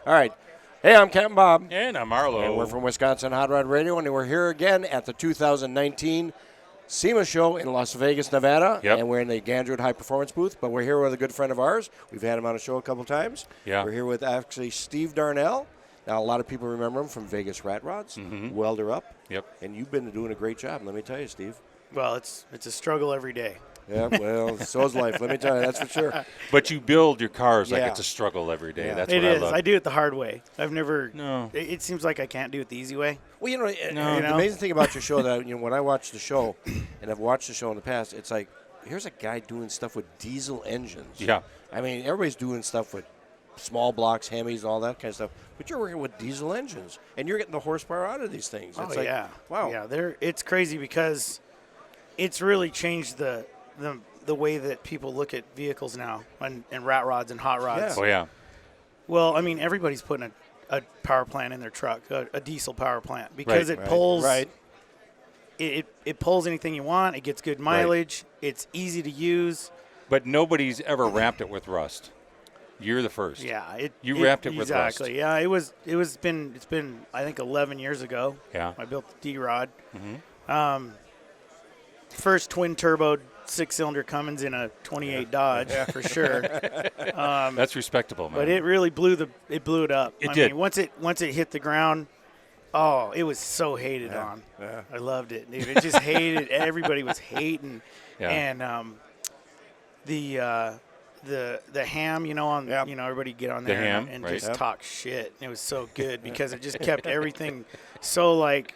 All right. Hey, I'm Captn Bob. And I'm Arlo. And we're from Wisconsin Hot Rod Radio, and we're here again at the 2019 SEMA show in Las Vegas, Nevada. Yep. And we're in the Gandrid High Performance booth, but we're here with a good friend of ours. We've had him on the show a couple times. Yeah. We're here with actually Steve Darnell. Now, a lot of people remember him from Vegas Rat Rods, Welder Up. Yep. And you've been doing a great job, let me tell you, Steve. Well, it's a struggle every day. Yeah, well, so is life. Let me tell you, that's for sure. But you build your cars like Yeah. it's a struggle every day. Yeah. That's It what is. I love. I do it the hard way. I've never. No. It seems like I can't do it the easy way. Well, you know, No. the amazing thing about your show that when I watch the show, and I've watched the show in the past, it's like here's a guy doing stuff with diesel engines. Yeah. I mean, everybody's doing stuff with small blocks, Hemis, and all that kind of stuff. But you're working with diesel engines, and you're getting the horsepower out of these things. It's like, yeah. wow. Yeah, it's crazy because it's really changed the way that people look at vehicles now and rat rods and hot rods. Yeah. Oh, yeah. Well, I mean, everybody's putting a power plant in their truck, a diesel power plant, because it pulls. Right. It pulls anything you want. It gets good mileage. It's easy to use. But nobody's ever wrapped it with rust. You're the first. Yeah, You wrapped it with rust. exactly. Yeah, it's been I think 11 years ago. Yeah. I built the D-Rod. First twin turbo 6-cylinder Cummins in a 28 Dodge for sure. That's respectable, man. But it really blew it up. It I did. mean, once it hit the ground, oh, it was so hated on. Yeah. I loved it, dude. It just hated. Everybody was hating, Yeah. and the ham, everybody get on there ham, and right. just Yep. talk shit. It was so good because it just kept everything so like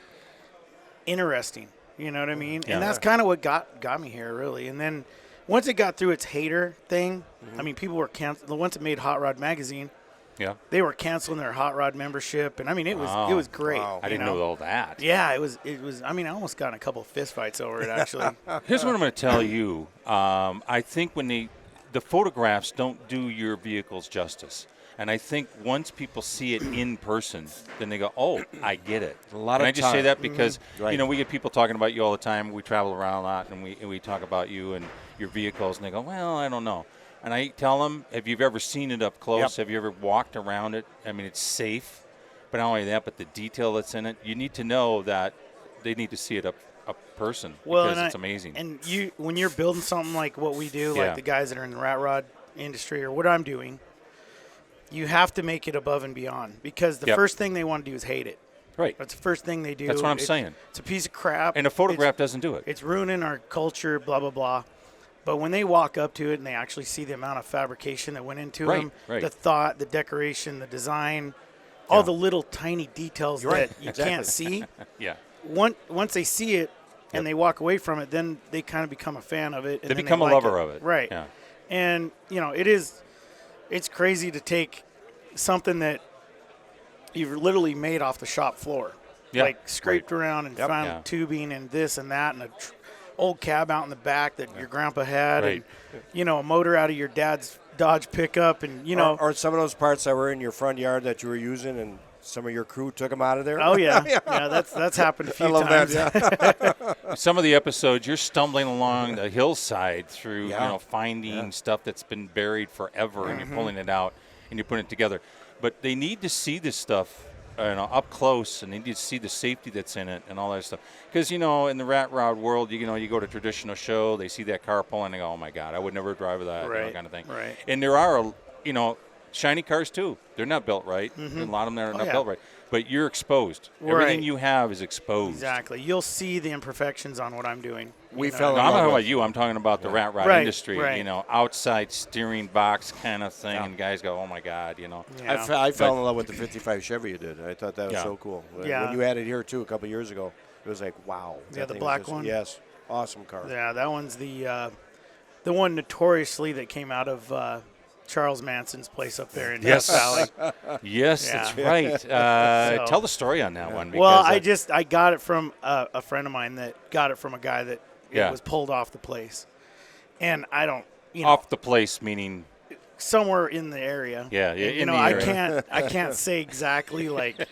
interesting. You know what I mean? Yeah. And that's kind of what got me here, really. And then once it got through its hater thing, I mean, people were the ones that made Hot Rod magazine. Yeah. They were canceling their hot rod membership, and I mean, it was great. Wow. I didn't know all that. Yeah, it was. I mean, I almost got in a couple of fist fights over it, actually. Here's what I'm going to tell you. I think when the photographs don't do your vehicles justice. And I think once people see it in person, then they go, oh, I get it. A lot and of I just say time. that because, Right. we get people talking about you all the time. We travel around a lot, and we talk about you and your vehicles, and they go, well, I don't know. And I tell them, have you ever seen it up close? Yep. Have you ever walked around it? I mean, it's safe. But not only that, but the detail that's in it, you need to know that they need to see it up person because it's amazing. And when you're building something like what we do, like the guys that are in the rat rod industry or what I'm doing, you have to make it above and beyond because the first thing they want to do is hate it. Right. That's the first thing they do. That's what I'm saying. It's a piece of crap. And a photograph doesn't do it. It's ruining our culture, blah, blah, blah. But when they walk up to it and they actually see the amount of fabrication that went into them, the thought, the decoration, the design, all the little tiny details that you can't see. Yeah. Once they see it and they walk away from it, then they kind of become a fan of it. And They then become a like lover of it. Right. Yeah. And, it's crazy to take something that you've literally made off the shop floor. Yeah. Like scraped around and found tubing and this and that and old cab out in the back that your grandpa had and, a motor out of your dad's Dodge pickup and, Or some of those parts that were in your front yard that you were using and some of your crew took them out of there. Oh, yeah. Yeah, that's happened a few times. That, Some of the episodes, you're stumbling along the hillside through, finding stuff that's been buried forever, and you're pulling it out and you're putting it together. But they need to see this stuff up close, and they need to see the safety that's in it and all that stuff. Because, in the rat rod world, you go to a traditional show, they see that car pulling, and they go, oh, my God, I would never drive that, kind of thing. Right. And there are, shiny cars, too. They're not built right. A lot of them are not built right. But you're exposed. Everything you have is exposed. Exactly. You'll see the imperfections on what I'm doing. We No, I'm not talking about you. I'm talking about the rat rod industry. Right. Outside steering box kind of thing, and guys go, "Oh my God," Yeah. I fell in love with the 55 Chevy you did. I thought that was so cool. Yeah. When you had it here, too, a couple years ago, it was like, wow. Yeah, the black one? Yes. Awesome car. Yeah, that one's the one notoriously that came out of Charles Manson's place up there in Death Valley. Yes, Yeah. that's right. Tell the story on that one. Well, Because, I got it from a friend of mine that got it from a guy that was pulled off the place. And I don't, off the place meaning somewhere in the area. Yeah, in the I area. I can't say exactly like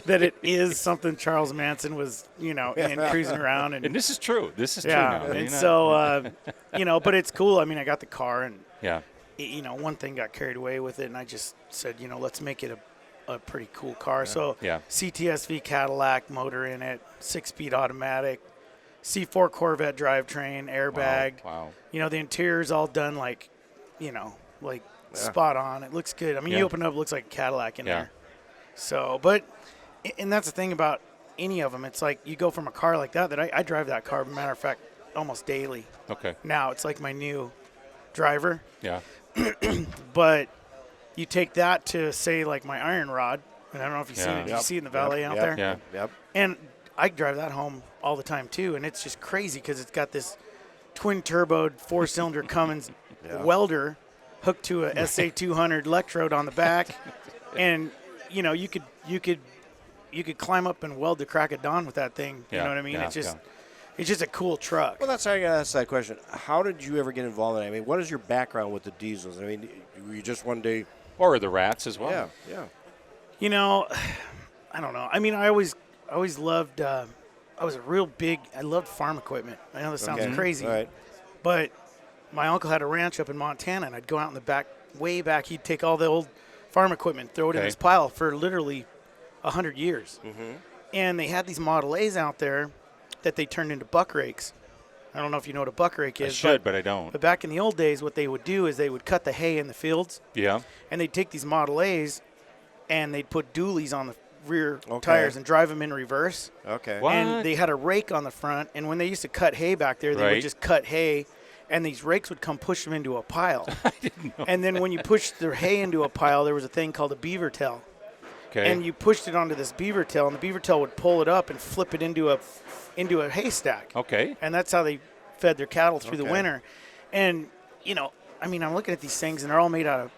that it is something Charles Manson was, and cruising around and this is true. This is true yeah. now. And so but it's cool. I mean, I got the car and yeah. one thing got carried away with it, and I just said, let's make it a pretty cool car. So CTSV Cadillac motor in it, 6-speed automatic, C4 Corvette drivetrain, airbag. Wow. The interior's all done spot on. It looks good. I mean, you open it up, it looks like a Cadillac in there. So, and that's the thing about any of them. It's like you go from a car like that I drive that car, matter of fact, almost daily. Okay. Now it's like my new driver. Yeah. But you take that to, say, like my iron rod, and I don't know if you've seen it. Did you see it in the valet out there? Yeah. Yep. And I drive that home all the time, too, and it's just crazy because it's got this twin-turboed 4-cylinder Cummins welder hooked to a SA200 electrode on the back, and you could climb up and weld the crack of dawn with that thing. You know what I mean? It's just a cool truck. Well, that's how I got to ask that question. How did you ever get involved in it? I mean, what is your background with the diesels? I mean, were you just one day? Or the rats as well. Yeah. I don't know. I mean, I always loved. I loved farm equipment. I know this sounds crazy, right. But my uncle had a ranch up in Montana, and I'd go out in the back, way back. He'd take all the old farm equipment, throw it in this pile for literally 100 years. Mm-hmm. And they had these Model A's out there that they turned into buck rakes. I don't know if you know what a buck rake is. But I don't. But back in the old days, what they would do is they would cut the hay in the fields. Yeah. And they'd take these Model A's, and they'd put dualies on the rear tires and drive them in reverse. Okay. What? And they had a rake on the front, and when they used to cut hay back there, they would just cut hay, and these rakes would come push them into a pile. I didn't know. And then when you pushed the hay into a pile, there was a thing called a beaver tail. Okay. And you pushed it onto this beaver tail, and the beaver tail would pull it up and flip it into a haystack. Okay. And that's how they fed their cattle through the winter. And, I'm looking at these things, and they're all made out of,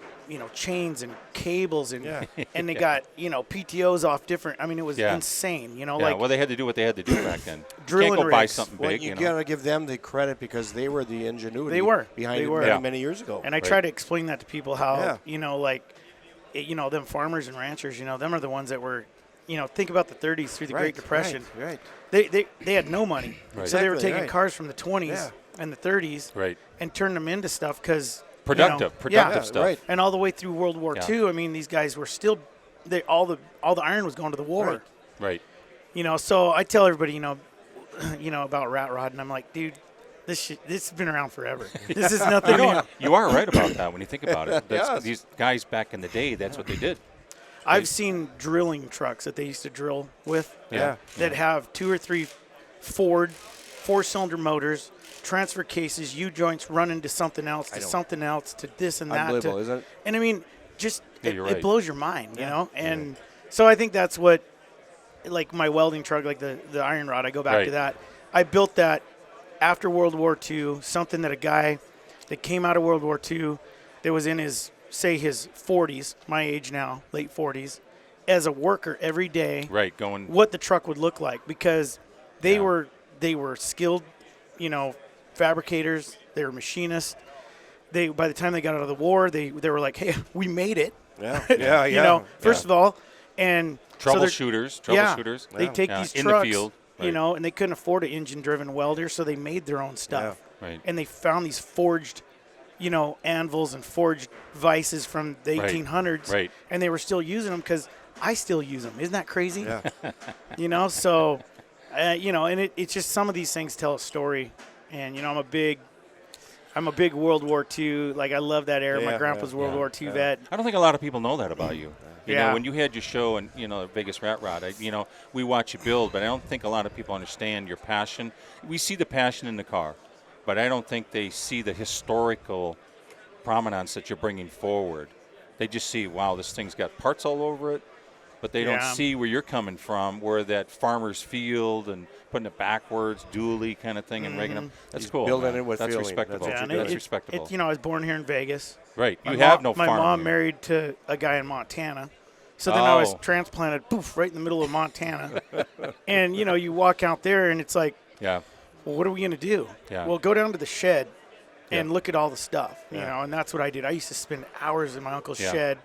chains and cables, and and they got, PTOs off different. I mean, it was insane, well, they had to do what they had to do back then. Drilling you can't go buy rigs. something Well, big. you got to give them the credit because they were the ingenuity behind it many years ago. And I try to explain that to people how, them farmers and ranchers, them are the ones that were, think about the 30s through the Great Depression. Right. They had no money. Right. So they were Exactly, taking cars from the 20s and the 30s and turning them into stuff because Productive stuff. Right. And all the way through World War II, I mean, these guys were still, all the iron was going to the war. Right. So I tell everybody, about rat rod, and I'm like, dude, this has been around forever. This is nothing new. You are right about that when you think about it. These guys back in the day, that's what they did. I've seen drilling trucks that they used to drill with that have 2 or 3 Ford 4-cylinder motors, transfer cases, U-joints run into something else, to this and that. Unbelievable, isn't it? And I mean, just it blows your mind, And so I think that's what, like my welding truck, like the iron rod, I go back to that. I built that after World War II, something that a guy that came out of World War II that was in his 40s, my age now, late 40s, as a worker every day. Right, going. What the truck would look like, because they were skilled, fabricators. They were machinists. By the time they got out of the war, they were like, hey, we made it. Yeah. First of all, and troubleshooters. They take these in trucks, the field, and they couldn't afford an engine-driven welder, so they made their own stuff. Yeah, right. And they found these forged, anvils and forged vices from the 1800s, right. And they were still using them because I still use them. Isn't that crazy? Yeah. So, and it's just some of these things tell a story, and I'm a big World War II. Like I love that era. My grandpa's World War II vet. I don't think a lot of people know that about you. You know, when you had your show and Vegas Rat Rod, we watch you build, but I don't think a lot of people understand your passion. We see the passion in the car, but I don't think they see the historical provenance that you're bringing forward. They just see, wow, this thing's got parts all over it, but they don't see where you're coming from, where that farmer's field and putting it backwards, dually kind of thing, and rigging them. That's cool. Building it with That's feeling. respectable. That's respectable. I was born here in Vegas. Right. You have no farm. My mom here. married to a guy in Montana. So then I was transplanted, right in the middle of Montana. And, you walk out there and it's like, well, what are we going to do? Yeah. Well, go down to the shed and look at all the stuff, and that's what I did. I used to spend hours in my uncle's shed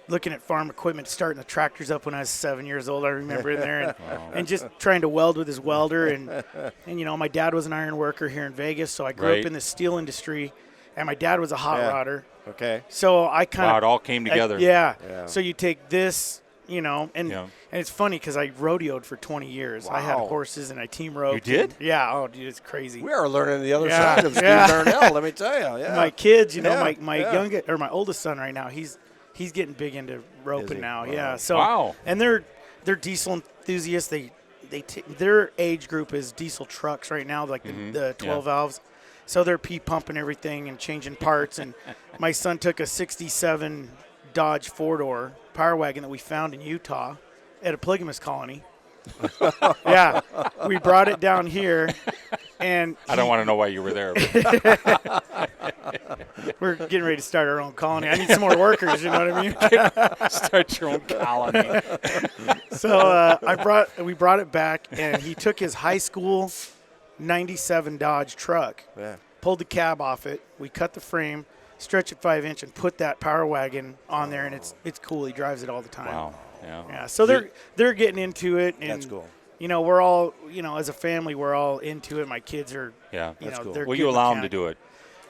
looking at farm equipment, starting the tractors up when I was 7 years old. I remember in there and just trying to weld with his welder. And my dad was an iron worker here in Vegas, so I grew up in the steel industry. and my dad was a hot rodder. Okay. So I kind of it all came together. Yeah. So you take this, and Yeah. and it's funny because I rodeoed for 20 years. Wow. I had horses and I team roped. You did? Yeah. Oh, dude, it's crazy. We are learning the other Yeah. side of Steve Yeah. Darnell, let me tell you. Yeah. My kids, Yeah. my youngest or my oldest son right now, he's getting big into Is roping he? now. Wow. Yeah. So Wow. and they're diesel enthusiasts. Their age group is diesel trucks right now, like the 12 valves. So they're pumping everything and changing parts. And my son took a 67 Dodge 4-door power wagon that we found in Utah at a polygamous colony. Yeah, we brought it down here, and I don't want to know why you were there. But we're getting ready to start our own colony. I need some more workers. You know what I mean? start your own colony. So we brought it back, and he took his high school 97 Dodge truck, pulled the cab off it. We cut the frame, stretched it 5-inch, and put that power wagon on there, and it's cool. He drives it all the time. Wow. Yeah. Yeah. So they're getting into it, and That's cool. We're all as a family, we're all into it. My kids are. Yeah. That's cool. They're Well, you allow them to do it.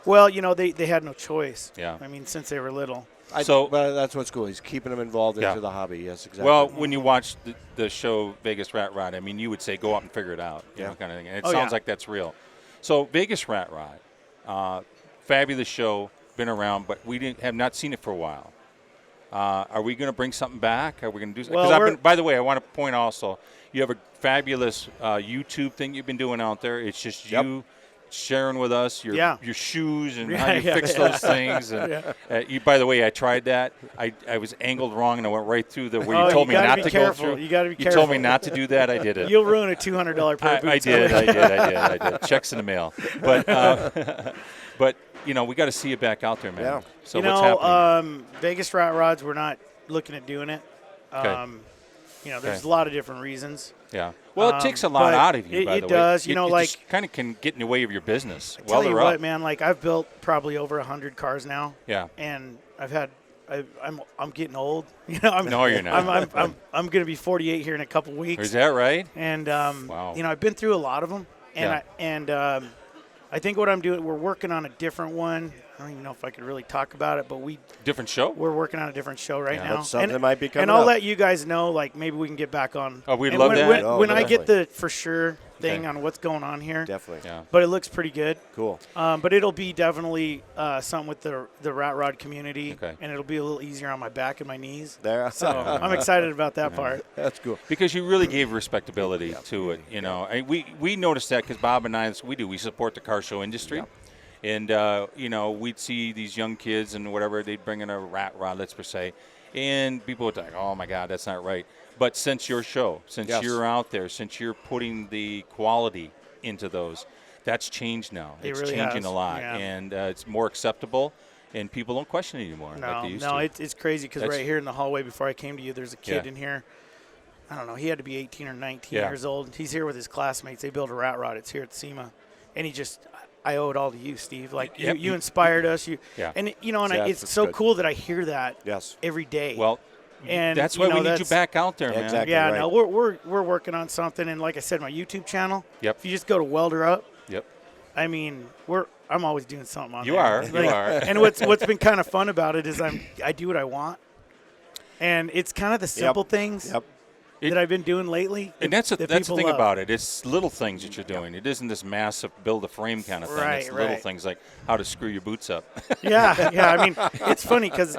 Well, they had no choice. Yeah. I mean, since they were little. But that's what's cool. He's keeping them involved Yeah. into the hobby. Yes, exactly. Well, when you watch the show Vegas Rat Rod, I mean, you would say go out and figure it out, you know, kind of thing. And it sounds like that's real. So Vegas Rat Rod, fabulous show, been around, but we have not seen it for a while. Are we going to bring something back? Are we going to do something? Well, by the way, I want to point also, you have a fabulous YouTube thing you've been doing out there. It's just you sharing with us your shoes and how you fix those things. And by the way, I tried that. I was angled wrong, and I went right through where you told me not to go through. You got to be careful. You told me not to do that. I did it. You'll ruin a $200 pair of boots. I did. Checks in the mail. But we got to see it back out there, man. Yeah. So what's happening? Vegas Rat Rods, we're not looking at doing it. Okay. There's a lot of different reasons. Yeah. Well, it takes a lot out of you, by the way. It does. It just kind of can get in the way of your business. Tell you WelderUp. what, man, I've built probably over 100 cars now. Yeah. And I'm getting old. No, you're not. I'm going to be 48 here in a couple weeks. Is that right? And wow. I've been through a lot of them. And I think what I'm doing, we're working on a different one. I don't even know if I could really talk about it, but different show. We're working on a different show right now. That's something that might be coming and I'll up. let you guys know. Maybe we can get back on. Oh, we'd love that. When I get the for sure thing on what's going on here. Definitely. Yeah. But it looks pretty good. Cool. But it'll be definitely something with the Rat Rod community, and it'll be a little easier on my back and my knees. There. So I'm excited about that part. That's cool. Because you really gave respectability to it. We noticed that because Bob and I, that's what we do. We support the car show industry. Yep. And, we'd see these young kids and whatever, they'd bring in a rat rod, let's per se, and people would think, oh, my God, that's not right. But since your show, since you're out there, since you're putting the quality into those, that's changed now. It's really changing has. a lot, and it's more acceptable, and people don't question it anymore like they used to. It's crazy because right here in the hallway before I came to you, there's a kid in here. I don't know. He had to be 18 or 19 years old. He's here with his classmates. They built a rat rod. It's here at SEMA. And I owe it all to you, Steve. You inspired us. And it's so cool that I hear that every day. Well, and that's why we need you back out there, man. Exactly. Yeah, right. no, we're working on something, and like I said, my YouTube channel. Yep. If you just go to Welder Up. Yep. I mean, I'm always doing something on there. You are. And what's been kind of fun about it is I do what I want, and it's kind of the simple things. That I've been doing lately. And that's the thing love. about it. It's little things that you're doing. It isn't this massive build a frame kind of thing. It's little things like how to screw your boots up. Yeah. I mean, it's funny because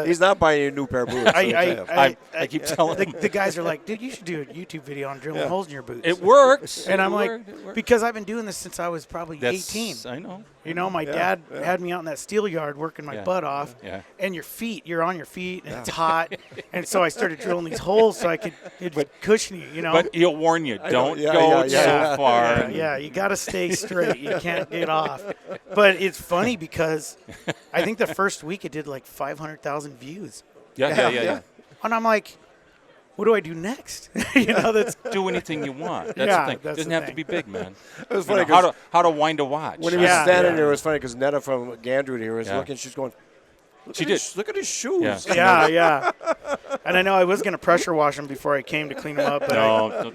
he's not buying you a new pair of boots. I keep telling him. The guys are like, dude, you should do a YouTube video on drilling holes in your boots. It works. And I'm like, because I've been doing this since I was probably 18. I know. My dad had me out in that steel yard working my butt off. Yeah. And you're on your feet, and it's hot. And so I started drilling these holes so it'd cushion you, But he'll warn you, don't go so far. Yeah, you got to stay straight. You can't get off. But it's funny because I think the first week it did like 500,000 views. Yeah. And I'm like, what do I do next? That's do anything you want. That's the thing. It doesn't have to be big, man. It was funny how to wind a watch. When he was standing there, it was funny because Netta from Gandrood here was looking. She's going, Look at his shoes. Yeah. And I know I was going to pressure wash them before I came to clean them up, but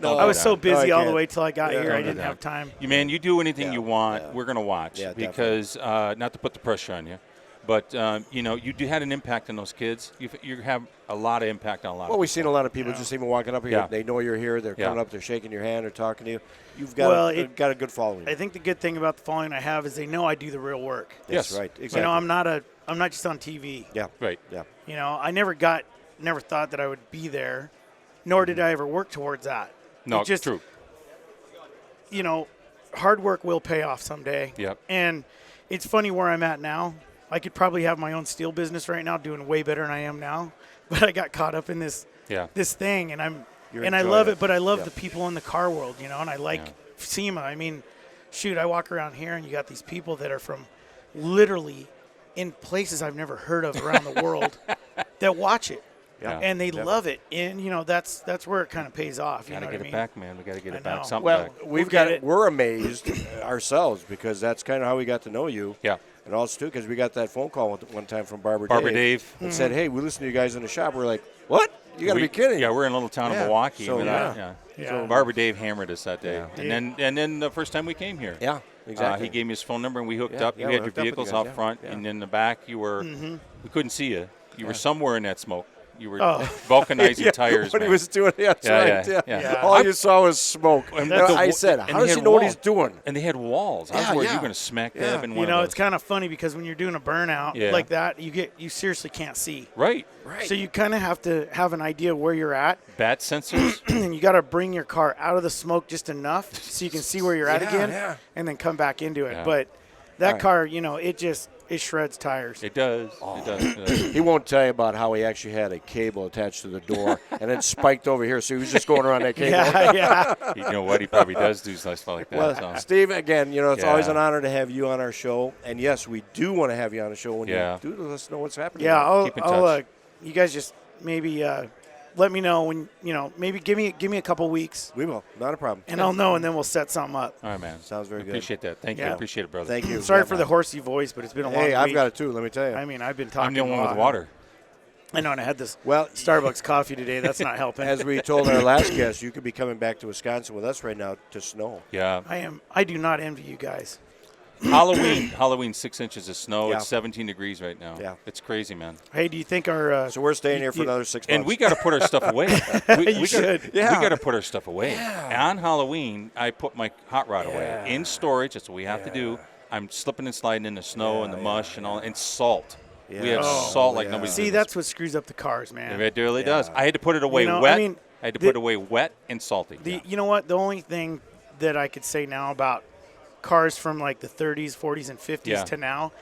don't I was so busy all the can't. way till I got here. I didn't have time. You do anything you want. We're going to watch because not to put the pressure on you. But, you had an impact on those kids. You have a lot of impact on a lot of people. Well, we've seen a lot of people just even walking up here. Yeah. They know you're here. They're coming up. They're shaking your hand. They're talking to you. You've got, got a good following. I think the good thing about the following I have is they know I do the real work. Yes, right. Exactly. I'm not just on TV. Yeah. Right. Yeah. I never thought that I would be there, nor did I ever work towards that. No, it's true. Hard work will pay off someday. Yep. And it's funny where I'm at now. I could probably have my own steel business right now, doing way better than I am now. But I got caught up in this thing, and I love it. But I love the people in the car world, and I like SEMA. I mean, shoot, I walk around here, and you got these people that are from literally in places I've never heard of around the world that watch it. Yeah. And they love it, and that's where it kind of pays off. Got to get it back, man. We got to get it back. Something well, back. We're amazed ourselves because that's kind of how we got to know you. Yeah. And also too because we got that phone call one time from Barbara Dave, and said, "Hey, we listen to you guys in the shop." We're like, "What? You got to be kidding!" Yeah, we're in a little town of Milwaukee. So, So Barbara Dave hammered us that day, Yeah. and then the first time we came here. Yeah. Exactly. He gave me his phone number and we hooked up. You had your vehicles out front, and in the back you were. We couldn't see you. You were somewhere in that smoke. You were vulcanizing tires. What man. he was doing, that's right. Yeah. All you saw was smoke. And I said, "How does he know what he's doing?" And they had walls. I was worried you were going to smack dab in one of those. It's kind of funny because when you're doing a burnout like that, you seriously can't see. Right. So you kind of have to have an idea where you're at. Bat sensors. And you got to bring your car out of the smoke just enough so you can see where you're at again, and then come back into it. Yeah. But that car, it shreds tires. It does. It does. He won't tell you about how he actually had a cable attached to the door and then spiked over here, so he was just going around that cable. Yeah. You know what? He probably does do stuff like that. Well, Steve, again, it's always an honor to have you on our show. And, yes, we do want to have you on the show when you do let us know what's happening. Yeah, Keep in touch. You guys just maybe let me know when, maybe give me a couple weeks. We will. Not a problem. And I'll know, and then we'll set something up. All right, man. Sounds very good. Appreciate that. Thank you. Appreciate it, brother. Thank you. Sorry for the horsey voice, but it's been a long week. Hey, I've got it too, let me tell you. I mean, I've been talking I'm the only one with water. I know, and I had this Starbucks coffee today. That's not helping. As we told our last guest, you could be coming back to Wisconsin with us right now to snow. Yeah. I am. I do not envy you guys. Halloween, 6 inches of snow. Yeah. It's 17 degrees right now. Yeah. It's crazy, man. Hey, do you think our so we're staying here for another 6 months. And we got to put our stuff away. We got to put our stuff away. Yeah. On Halloween, I put my hot rod away in storage. That's what we have to do. I'm slipping and sliding in the snow and the mush and all, and salt. Yeah. We have salt like nobody's See, that's what screws up the cars, man. It really does. I had to put it away wet. I had to put it away wet and salty. You know what? The only thing that I could say now about cars from like the 30s, 40s, and 50s to now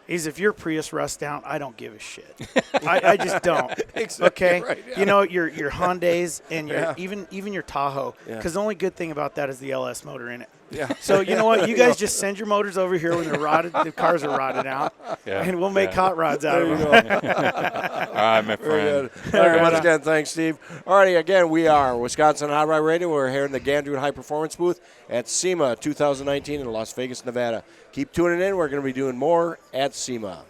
is if your Prius rusts down, I don't give a shit. I just don't. Exactly okay, right, yeah. Your Hyundais and your even your Tahoe. Because the only good thing about that is the LS motor in it. Yeah. So you know what? You guys just send your motors over here when they're rotted. The cars are rotted out, and we'll make hot rods out of them. All right, my friend. Once again, thanks, Steve. All righty, again, we are Wisconsin Hot Rod Radio. We're here in the Gandrud High Performance booth at SEMA 2019 in Las Vegas, Nevada. Keep tuning in. We're going to be doing more at SEMA.